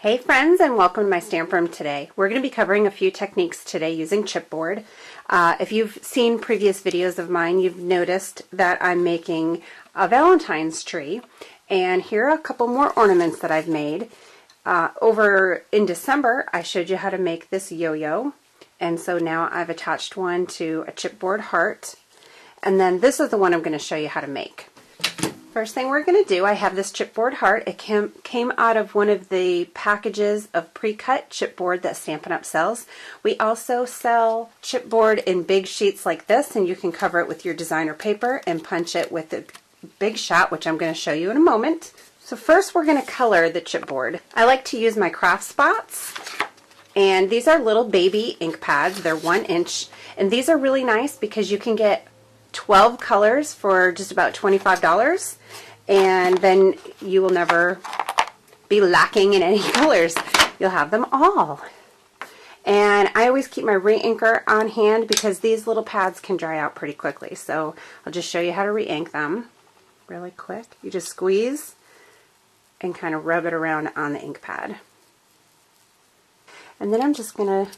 Hey friends, and welcome to my stamp room today. We're going to be covering a few techniques today using chipboard. If you've seen previous videos of mine, you've noticed that I'm making a Valentine's tree, and here are a couple more ornaments that I've made. Over in December, I showed you how to make this yo-yo, and so now I've attached one to a chipboard heart, and then this is the one I'm going to show you how to make. First thing we're going to do, I have this chipboard heart. It came out of one of the packages of pre-cut chipboard that Stampin' Up sells. We also sell chipboard in big sheets like this, and you can cover it with your designer paper and punch it with a big shot, which I'm going to show you in a moment. So first we're going to color the chipboard. I like to use my craft spots, and these are little baby ink pads. They're 1 inch, and these are really nice because you can get 12 colors for just about $25, and then you will never be lacking in any colors. You'll have them all. And I always keep my re-inker on hand because these little pads can dry out pretty quickly. So I'll just show you how to re-ink them really quick. You just squeeze and kind of rub it around on the ink pad. And then I'm just going to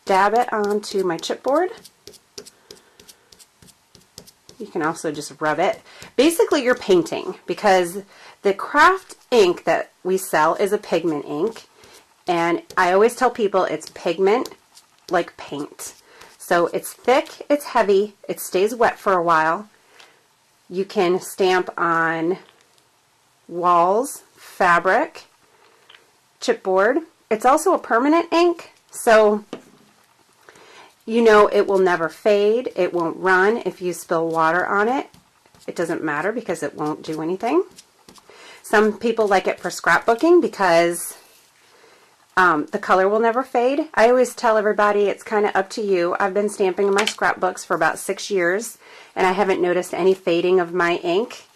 dab it onto my chipboard. You can also just rub it. Basically you're painting, because the craft ink that we sell is a pigment ink, and I always tell people it's pigment like paint. So it's thick, it's heavy, it stays wet for a while. You can stamp on walls, fabric, chipboard. It's also a permanent ink, so you know it will never fade. It won't run if you spill water on it. It doesn't matter because it won't do anything. Some people like it for scrapbooking because the color will never fade. I always tell everybody it's kind of up to you. I've been stamping in my scrapbooks for about 6 years, and I haven't noticed any fading of my ink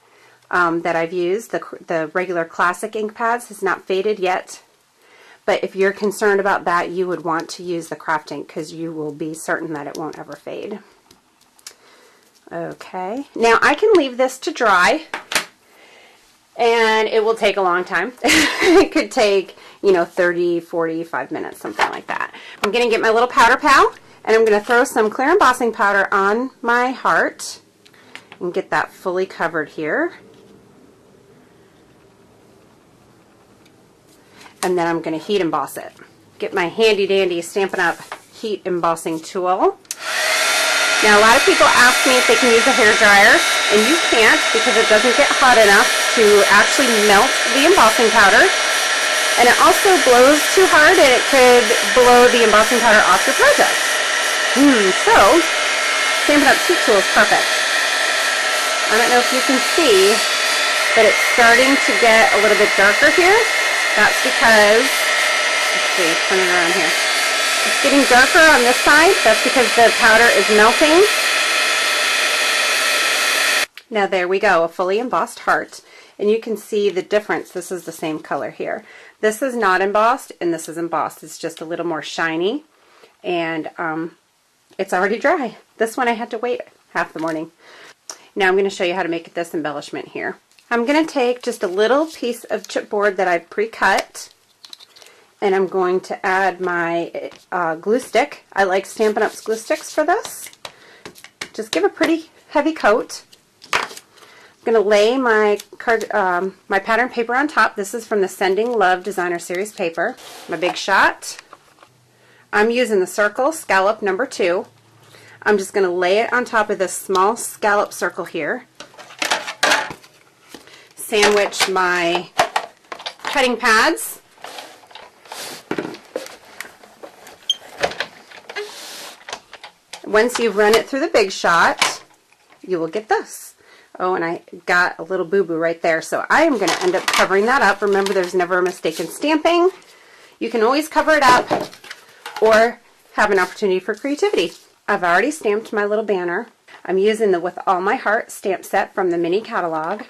that I've used. The regular classic ink pads has not faded yet. But if you're concerned about that, you would want to use the craft ink because you will be certain that it won't ever fade. Okay, now I can leave this to dry, and it will take a long time. It could take, 30, 45 minutes, something like that. I'm going to get my little powder pal, and I'm going to throw some clear embossing powder on my heart and get that fully covered here. And then I'm going to heat emboss it. Get my handy dandy Stampin' Up heat embossing tool. Now a lot of people ask me if they can use a hair dryer, and you can't because it doesn't get hot enough to actually melt the embossing powder. And it also blows too hard, and it could blow the embossing powder off your project. So Stampin' Up heat tool is perfect. I don't know if you can see, but it's starting to get a little bit darker here. That's because, let's see, turn it around here. It's getting darker on this side. That's because the powder is melting. Now there we go, a fully embossed heart. And you can see the difference. This is the same color here. This is not embossed, and this is embossed. It's just a little more shiny, and it's already dry. This one I had to wait half the morning. Now I'm going to show you how to make this embellishment here. I'm going to take just a little piece of chipboard that I've pre-cut, and I'm going to add my glue stick. I like Stampin' Up's glue sticks for this. Just give a pretty heavy coat. I'm going to lay my my pattern paper on top. This is from the Sending Love Designer Series paper. My big shot. I'm using the circle scallop number 2. I'm just going to lay it on top of this small scallop circle here. Sandwich my cutting pads. Once you've run it through the big shot, you will get this. Oh, and I got a little boo-boo right there, so I am going to end up covering that up. Remember, there's never a mistake in stamping. You can always cover it up or have an opportunity for creativity. I've already stamped my little banner. I'm using the With All My Heart stamp set from the mini catalog,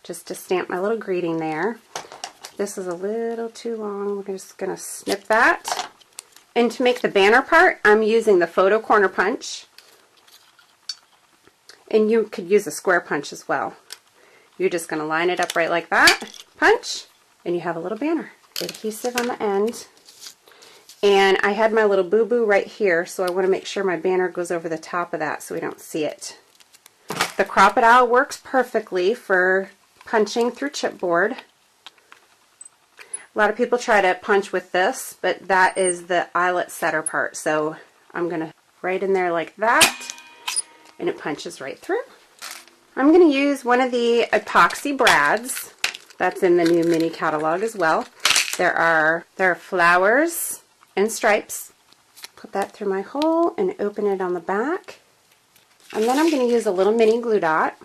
just to stamp my little greeting there. This is a little too long. We're just going to snip that. And to make the banner part, I'm using the photo corner punch. And you could use a square punch as well. You're just going to line it up right like that, punch, and you have a little banner. adhesive on the end. And I had my little boo-boo right here, so I want to make sure my banner goes over the top of that so we don't see it. The crocodile works perfectly for punching through chipboard. A lot of people try to punch with this, but that is the eyelet setter part. So I'm going to right in there like that, and it punches right through. I'm going to use one of the epoxy brads that's in the new mini catalog as well. There are flowers and stripes. Put that through my hole and open it on the back. And then I'm going to use a little mini glue dot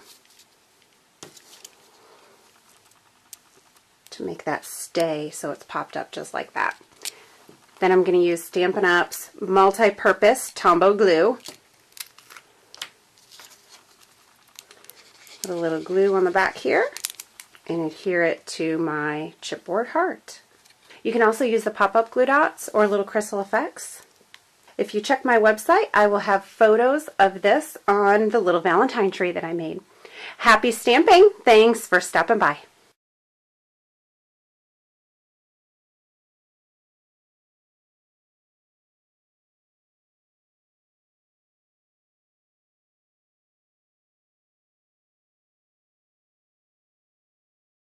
to make that stay so it's popped up just like that. Then I'm going to use Stampin' Up's multi-purpose Tombow glue. Put a little glue on the back here and adhere it to my chipboard heart. You can also use the pop-up glue dots or little crystal effects. If you check my website, I will have photos of this on the little Valentine tree that I made. Happy stamping! Thanks for stopping by.